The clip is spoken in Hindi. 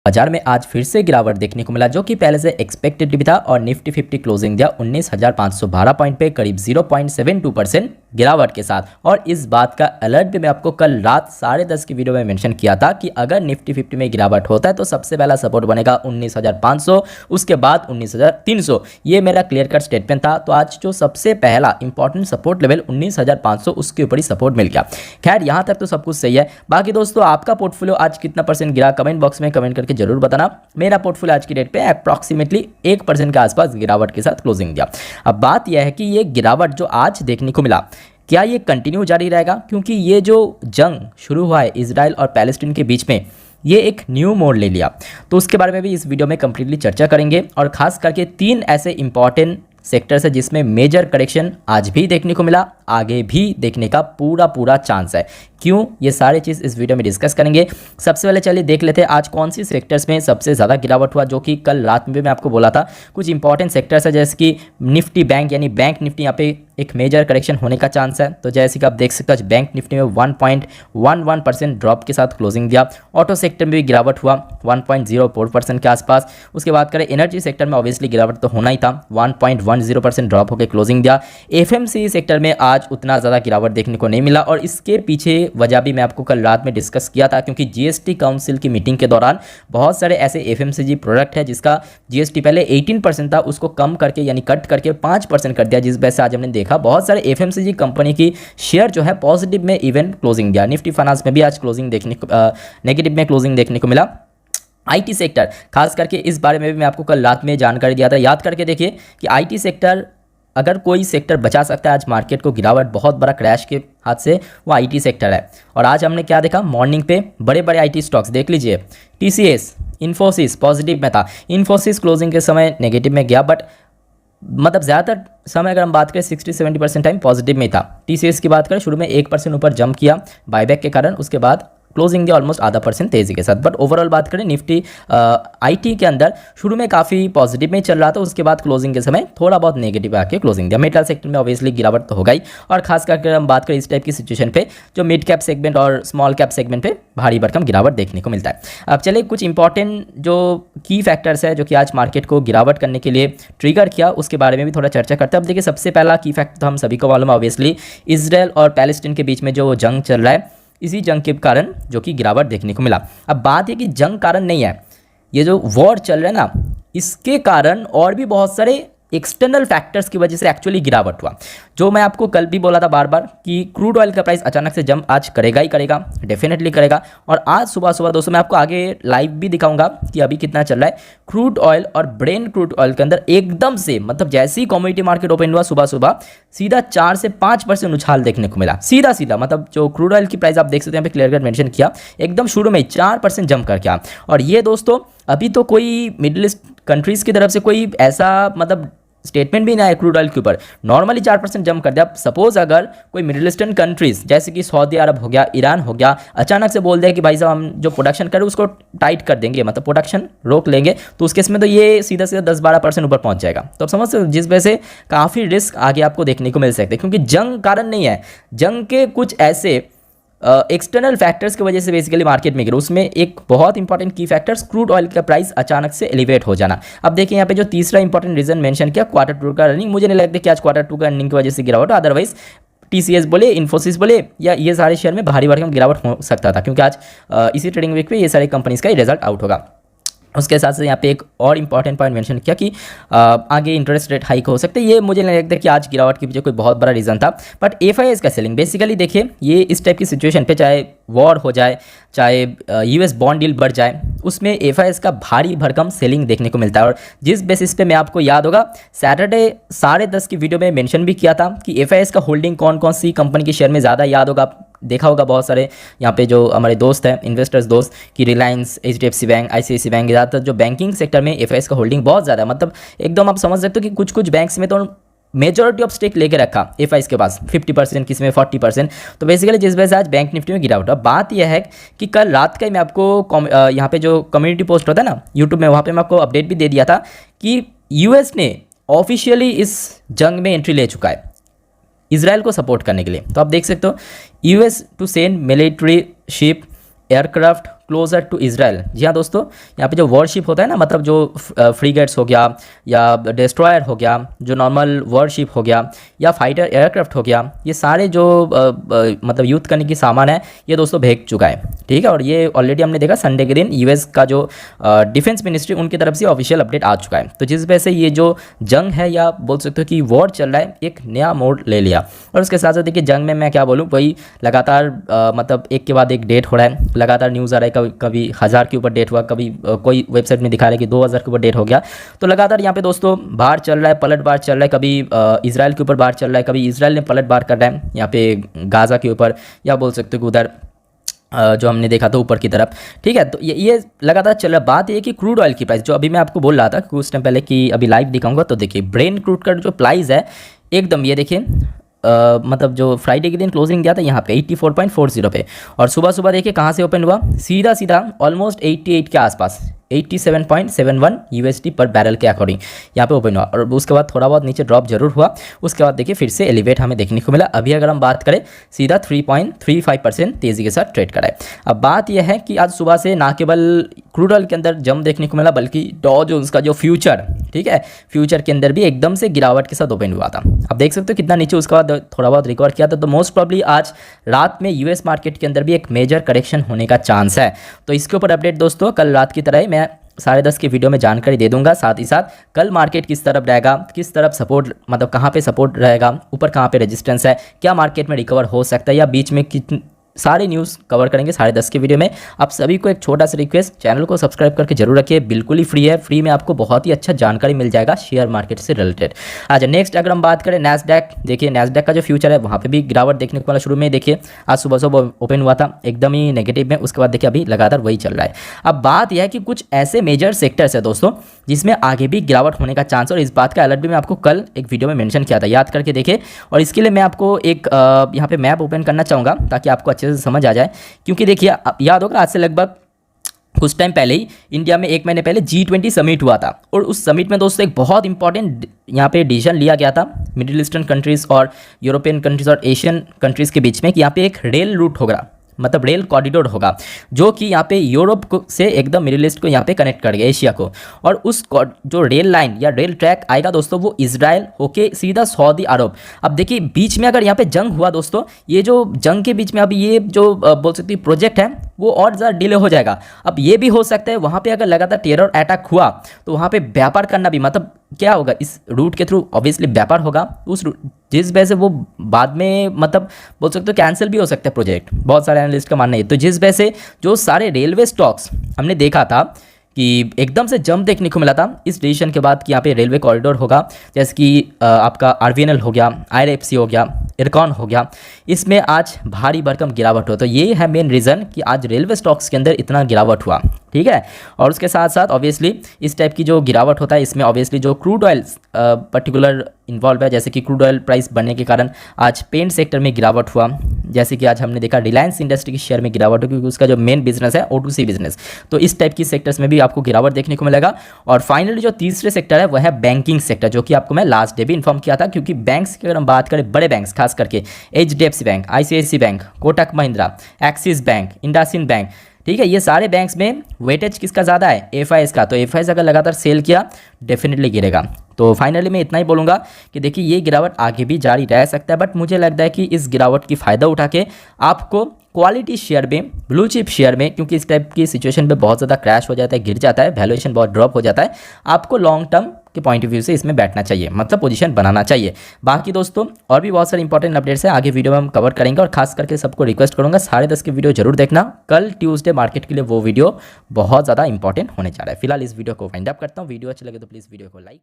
बाजार में आज फिर से गिरावट देखने को मिला, जो कि पहले से एक्सपेक्टेड भी था और निफ्टी 50 क्लोजिंग दिया 19,512 पॉइंट पे करीब 0.72% गिरावट के साथ। और इस बात का अलर्ट भी मैं आपको कल रात 10:30 की वीडियो में मेंशन किया था कि अगर निफ्टी 50 में गिरावट होता है तो सबसे पहला सपोर्ट बनेगा 19,500, उसके बाद 19,300। ये मेरा क्लियर कट स्टेटमेंट था। तो आज जो सबसे पहला इंपॉर्टेंट सपोर्ट लेवल 19,500, उसके ऊपर ही सपोर्ट मिल गया। खैर यहाँ तक तो सब कुछ सही है। बाकी दोस्तों, आपका पोर्टफोलियो आज कितना परसेंट गिरा कमेंट बॉक्स में कमेंट करके जरूर बताना। मेरा पोर्टफोलियो आज की डेट पे अप्रॉक्सीमेटली 1% के आसपास गिरावट के साथ क्लोजिंग दिया। अब बात यह है कि ये गिरावट जो आज देखने को मिला, क्या ये कंटिन्यू जारी रहेगा? क्योंकि ये जो जंग शुरू हुआ है इजराइल और पैलेस्टीन के बीच में, ये एक न्यू मोड ले लिया। तो उसके बारे में भी इस वीडियो में कंप्लीटली चर्चा करेंगे और खास करके 3 ऐसे इंपॉर्टेंट सेक्टर्स है जिसमें मेजर करेक्शन आज भी देखने को मिला, आगे भी देखने का पूरा चांस है। क्यों, ये सारे चीज़ इस वीडियो में डिस्कस करेंगे। सबसे पहले चलिए देख लेते हैं आज कौन सी सेक्टर्स में सबसे ज़्यादा गिरावट हुआ, जो कि कल रात में भी मैं आपको बोला था। कुछ इंपॉर्टेंट सेक्टर्स है जैसे कि निफ्टी बैंक, यानी बैंक निफ्टी, यहाँ पे एक मेजर करेक्शन होने का चांस है। तो जैसे कि आप देख सकते हो बैंक निफ्टी में 1.11% ड्रॉप के साथ क्लोजिंग दिया। ऑटो सेक्टर में भी गिरावट हुआ 1.04% के आसपास। उसके बाद करें एनर्जी सेक्टर में, ऑब्वियसली गिरावट तो होना ही था, 1.10% ड्रॉप होकर क्लोजिंग दिया। एफएमसीजी सेक्टर में आज उतना ज़्यादा गिरावट देखने को नहीं मिला और इसके पीछे वजह भी मैं आपको कल रात में डिस्कस किया था, क्योंकि जीएसटी काउंसिल की मीटिंग के दौरान बहुत सारे ऐसे एफएमसीजी प्रोडक्ट है जिसका जीएसटी पहले 18% था, उसको कम करके यानी कट करके 5% कर दिया, जिस वजह से आज हमने देखा बहुत सारे एफएमसीजी कंपनी की शेयर जो है पॉजिटिव में इवन क्लोजिंग दिया। निफ्टी फाइनेंस में भी आज क्लोजिंग देखने को नेगेटिव में क्लोजिंग देखने को मिला। आईटी सेक्टर, खास करके इस बारे में भी मैं आपको कल रात में जानकारी दिया था। याद करके देखिए कि आईटी सेक्टर, अगर कोई सेक्टर बचा सकता है आज मार्केट को गिरावट बहुत बड़ा क्रैश के हाथ से, वो आईटी सेक्टर है। और आज हमने क्या देखा, मॉर्निंग पे बड़े बड़े आईटी स्टॉक्स देख लीजिए, टीसीएस, इन्फोसिस पॉजिटिव में था। इन्फोसिस क्लोजिंग के समय नेगेटिव में गया, बट मतलब ज़्यादातर समय अगर हम बात करें 60-70% टाइम पॉजिटिव में था। टीसीएस की बात करें, शुरू में 1% ऊपर जंप किया बायबैक के कारण, उसके बाद क्लोजिंग दिया ऑलमोस्ट आधा % तेजी के साथ। बट ओवरऑल बात करें निफ्टी आईटी के अंदर शुरू में काफ़ी पॉजिटिव में चल रहा था, उसके बाद क्लोजिंग के समय थोड़ा बहुत नेगेटिव आके क्लोजिंग दिया। मेटल सेक्टर में ऑब्वियसली गिरावट तो होगा ही, और खास करके हम बात करें इस टाइप की सिचुएशन पे जो मिड कैप सेगमेंट और स्मॉल कैप सेगमेंट पे भारी भरकम गिरावट देखने को मिलता है। अब चलिए कुछ इंपॉर्टेंट जो की फैक्टर्स है जो कि आज मार्केट को गिरावट करने के लिए ट्रिगर किया, उसके बारे में भी थोड़ा चर्चा करते हैं। अब देखिए सबसे पहला की फैक्टर तो हम सभी को मालूम है, ऑब्वियसली इजराइल और पैलेस्टीन के बीच में जो जंग चल रहा है, इसी जंग के कारण जो कि गिरावट देखने को मिला। अब बात है कि जंग कारण नहीं है, ये जो वॉर चल रहा है ना, इसके कारण और भी बहुत सारे एक्सटर्नल फैक्टर्स की वजह से एक्चुअली गिरावट हुआ। जो मैं आपको कल भी बोला था बार बार कि क्रूड ऑयल का प्राइस अचानक से जंप आज करेगा ही करेगा, डेफिनेटली करेगा। और आज सुबह दोस्तों मैं आपको आगे लाइव भी दिखाऊंगा कि अभी कितना चल रहा है क्रूड ऑयल और ब्रेन क्रूड ऑयल के अंदर। एकदम से मतलब जैसे ही कमोडिटी मार्केट ओपन हुआ सुबह सीधा 4 से 5% उछाल देखने को मिला, सीधा मतलब जो क्रूड ऑयल की प्राइस आप देख सकते हैं यहाँ पे क्लियर कट मेंशन किया, एकदम शुरू में 4% जंप करके आ। और ये दोस्तों अभी तो कोई मिडिल ईस्ट कंट्रीज़ की तरफ से कोई ऐसा मतलब स्टेटमेंट भी ना है क्रूड ऑयल के ऊपर, नॉर्मली 4% जंप कर दिया। सपोज अगर कोई मिडिल ईस्टर्न कंट्रीज जैसे कि सऊदी अरब हो गया, ईरान हो गया, अचानक से बोल दे कि भाई साहब हम जो प्रोडक्शन करें उसको टाइट कर देंगे, मतलब प्रोडक्शन रोक लेंगे, तो उस केस में तो ये सीधा 10-12% ऊपर पहुंच जाएगा। तो आप समझ सकते हो, जिस वजह से काफ़ी रिस्क आगे आपको देखने को मिल सकते हैं, क्योंकि जंग कारण नहीं है, जंग के कुछ ऐसे एक्सटर्नल फैक्टर्स की वजह से बेसिकली मार्केट में गिरा। उसमें एक बहुत इंपॉर्टेंट की फैक्टर्स क्रूड ऑयल का प्राइस अचानक से एलिवेट हो जाना। अब देखिए यहाँ पे जो तीसरा इंपॉर्टेंट रीजन मेंशन किया, Q2 का अर्निंग, मुझे नहीं लगता कि आज Q2 का अर्निंग की वजह से गिरावट, अदरवाइज टीसीएस बोले, इन्फोसिस बोले, या ये सारे शेयर में भारी भरकम गिरावट हो सकता था, क्योंकि आज इसी ट्रेडिंग वीक पे ये सारे कंपनीज का रिजल्ट आउट होगा। उसके साथ साथ यहाँ पे एक और इंपॉर्टेंट पॉइंट मेंशन किया कि आगे इंटरेस्ट रेट हाइक हो सकते हैं। ये मुझे नहीं लगता कि आज गिरावट के पीछे कोई बहुत बड़ा रीज़न था। बट एफआईआईज़ का सेलिंग, बेसिकली देखिए ये इस टाइप की सिचुएशन पे, चाहे वॉर हो जाए, चाहे यूएस बॉन्ड डील बढ़ जाए, उसमें एफआईआईज़ का भारी भरकम सेलिंग देखने को मिलता है। और जिस बेसिस पे मैं आपको याद होगा सैटरडे 10:30 की वीडियो में मेंशन भी किया था कि एफआईआईज़ का होल्डिंग कौन कौन सी कंपनी के शेयर में ज़्यादा, याद होगा, देखा होगा बहुत सारे यहाँ पे जो हमारे दोस्त हैं, इन्वेस्टर्स दोस्त, कि रिलायंस, एचडीएफसी बैंक, आईसीआईसी बैंक, ज़्यादातर जो बैंकिंग सेक्टर में एफआईआईज़ का होल्डिंग बहुत ज़्यादा है। मतलब एकदम आप समझ सकते हो कि कुछ बैंक्स में तो मेजॉरिटी ऑफ स्टेक लेके रखा एफआईआईज़ के पास, 50%, किसी में 40%। तो बेसिकली जिस वजह से आज बैंक निफ्टी में गिरावट। अब बात यह है कि कल रात का ही मैं आपको यहाँ पे जो कम्युनिटी पोस्ट होता है ना यूट्यूब में, वहाँ पे मैं आपको अपडेट भी दे दिया था कि यूएस ने ऑफिशियली इस जंग में एंट्री ले चुका है इजराइल को सपोर्ट करने के लिए। तो आप देख सकते हो US to send military ship, aircraft, closer to Israel. जी हाँ दोस्तों, यहाँ पे जो वॉरशिप होता है ना, मतलब जो फ्रीगेट्स हो गया या डिस्ट्रॉयर हो गया, जो नॉर्मल वॉरशिप हो गया या फाइटर एयरक्राफ्ट हो गया, ये सारे जो मतलब युद्ध करने की सामान है ये दोस्तों भेज चुका है। ठीक है, और ये ऑलरेडी हमने देखा संडे के दिन यूएस का जो डिफेंस मिनिस्ट्री उनकी तरफ से ऑफिशियल अपडेट आ चुका है। तो जिस वजह से ये जो जंग है या बोल सकते हो कि वॉर चल रहा है एक नया मोड़ ले लिया। और उसके साथ साथ देखिए जंग में मैं क्या बोलूँ, वही लगातार मतलब एक के बाद एक डेट हो रहा है, लगातार न्यूज़ आ रहा है, कभी कभी 1000 के ऊपर डेट हुआ, कभी कोई वेबसाइट में दिखा रहा है कि 2000 के ऊपर डेट हो गया। तो लगातार यहाँ पे दोस्तों बाहर चल रहा है, पलट बार चल रहा है, कभी इजराइल के ऊपर बार चल रहा है, कभी इजराइल ने पलट बार कर रहा है यहाँ पे गाज़ा के ऊपर, या बोल सकते हो कि उधर जो हमने देखा था ऊपर की तरफ। ठीक है, तो ये लगातार चल रहा। बात ये कि क्रूड ऑयल की प्राइस जो अभी मैं आपको बोल रहा था कुछ टाइम पहले कि अभी लाइव दिखाऊंगा, तो देखिए ब्रेन क्रूड का जो प्राइस है एकदम ये देखिए मतलब जो फ्राइडे के दिन क्लोजिंग दिया था यहाँ पे 84.40 पे, और सुबह सुबह देखिए कहाँ से ओपन हुआ, सीधा सीधा ऑलमोस्ट 88 के आसपास 87.71 यूएसडी पर बैरल के अकॉर्डिंग यहाँ पे ओपन हुआ, और उसके बाद थोड़ा बहुत नीचे ड्रॉप जरूर हुआ, उसके बाद देखिए फिर से एलिवेट हमें देखने को मिला। अभी अगर हम बात करें सीधा 3.35% तेज़ी के साथ ट्रेड कराए। अब बात यह है कि आज सुबह से ना केवल क्रूड ऑयल के अंदर जंप देखने को मिला, बल्कि डॉ जोन्स का जो फ्यूचर, ठीक है, फ्यूचर के अंदर भी एकदम से गिरावट के साथ ओपन हुआ था। अब देख सकते हो कितना नीचे, उसके बाद थोड़ा बहुत रिकवर किया था। तो मोस्ट प्रॉब्ली आज रात में यूएस मार्केट के अंदर भी एक मेजर करेक्शन होने का चांस है। तो इसके ऊपर अपडेट दोस्तों कल रात की तरह ही मैं 10:30 के वीडियो में जानकारी दे दूंगा। साथ ही साथ कल मार्केट किस तरफ रहेगा, किस तरफ सपोर्ट, मतलब कहाँ पे सपोर्ट रहेगा, ऊपर कहाँ पे रेजिस्टेंस है, क्या मार्केट में रिकवर हो सकता है, या बीच में कितनी सारे न्यूज़ कवर करेंगे 10:30 के वीडियो में। आप सभी को एक छोटा सा रिक्वेस्ट, चैनल को सब्सक्राइब करके जरूर रखिए, बिल्कुल ही फ्री है, फ्री में आपको बहुत ही अच्छा जानकारी मिल जाएगा शेयर मार्केट से रिलेटेड। अच्छा नेक्स्ट अगर हम बात करें नैस्डैक, देखिए नैस्डैक का जो फ्यूचर है वहाँ पे भी गिरावट देखने को मिला। शुरू में देखिए आज सुबह सुबह ओपन हुआ था एकदम ही नेगेटिव में, उसके बाद देखिए अभी लगातार वही चल रहा है। अब बात यह है कि कुछ ऐसे मेजर सेक्टर्स है दोस्तों जिसमें आगे भी गिरावट होने का चांस है, और इस बात का अलर्ट भी मैं आपको कल एक वीडियो में मेंशन किया था, याद करके देखिए। और इसके लिए मैं आपको एक यहाँ पे मैप ओपन करना चाहूँगा ताकि आपको अच्छे से समझ आ जाए, क्योंकि देखिए याद होगा आज से लगभग कुछ टाइम पहले ही इंडिया में 1 महीने पहले G20 समिट हुआ था, और उस समिट में दोस्तों एक बहुत इंपॉर्टेंट यहाँ पे डिसीजन लिया गया था मिडिल ईस्टर्न कंट्रीज़ और यूरोपियन कंट्रीज़ और एशियन कंट्रीज़ के बीच में कि यहाँ पे एक रेल रूट होगा, मतलब रेल कॉरिडोर होगा, जो कि यहाँ पे यूरोप को से एकदम मिडिल ईस्ट को यहाँ पे कनेक्ट करेगा, एशिया को। और उस जो रेल लाइन या रेल ट्रैक आएगा दोस्तों वो इजराइल होके सीधा सऊदी अरब। अब देखिए बीच में अगर यहाँ पे जंग हुआ दोस्तों, ये जो जंग के बीच में अभी ये जो बोल सकते हैं प्रोजेक्ट है वो और ज़्यादा डिले हो जाएगा। अब ये भी हो सकता है वहाँ पे अगर लगातार टेरर अटैक हुआ तो वहाँ पे व्यापार करना भी, मतलब क्या होगा, इस रूट के थ्रू ऑब्वियसली व्यापार होगा उस जिस वजह से वो बाद में मतलब बोल सकते हो कैंसिल भी हो सकता है प्रोजेक्ट, बहुत सारे एनालिस्ट का मानना है। तो जिस वजह से जो सारे रेलवे स्टॉक्स हमने देखा था कि एकदम से जंप देखने को मिला था इस डिसीजन के बाद कि यहाँ पे रेलवे कॉरिडोर होगा, जैसे कि आपका RVNL हो गया, IRFC हो गया, इरकॉन हो गया, इसमें आज भारी भरकम गिरावट हुआ। तो ये है मेन रीज़न कि आज रेलवे स्टॉक्स के अंदर इतना गिरावट हुआ। ठीक है, और उसके साथ साथ ऑब्वियसली इस टाइप की जो गिरावट होता है इसमें ऑब्वियसली जो क्रूड ऑयल पर्टिकुलर इन्वॉल्व है, जैसे कि क्रूड ऑयल प्राइस बढ़ने के कारण आज पेंट सेक्टर में गिरावट हुआ, जैसे कि आज हमने देखा रिलायंस इंडस्ट्री के शेयर में गिरावट हो, क्योंकि उसका जो मेन बिजनेस है O2C बिजनेस। तो इस टाइप की सेक्टर्स में भी आपको गिरावट देखने को मिलेगा। और फाइनली जो तीसरे सेक्टर है वह है बैंकिंग सेक्टर, जो कि आपको मैं लास्ट डे भी इन्फॉर्म किया था, क्योंकि बैंक्स की अगर हम बात करें, बड़े बैंक्स खास करके HDFC bank, ICICI bank, Kotak Mahindra, axis bank, IndusInd bank, ठीक है, ये सारे बैंक्स में वेटेज किसका ज़्यादा है, FIs का। तो FIs अगर लगातार सेल किया डेफिनेटली गिरेगा। तो फाइनली मैं इतना ही बोलूँगा कि देखिए ये गिरावट आगे भी जारी रह सकता है, बट मुझे लगता है कि इस गिरावट की फ़ायदा उठा के आपको क्वालिटी शेयर में, ब्लू चिप शेयर में, क्योंकि इस टाइप की सिचुएशन पे बहुत ज़्यादा क्रैश हो जाता है, गिर जाता है, वैल्यूएशन बहुत ड्रॉप हो जाता है, आपको लॉन्ग टर्म के पॉइंट ऑफ व्यू से इसमें बैठना चाहिए, मतलब पोजीशन बनाना चाहिए। बाकी दोस्तों और भी बहुत सारे इंपॉर्टेंट अपडेट्स हैं, आगे वीडियो में हम कवर करेंगे, और खास करके सबको रिक्वेस्ट करूँगा 10:30 की वीडियो जरूर देखना। कल ट्यूसडे मार्केट के लिए वो वीडियो बहुत ज़्यादा इंपॉर्टेंट होने जा रहा है। फिलहाल इस वीडियो को वाइंड अप करता हूँ। वीडियो अच्छी लगे तो प्लीज़ वीडियो को लाइक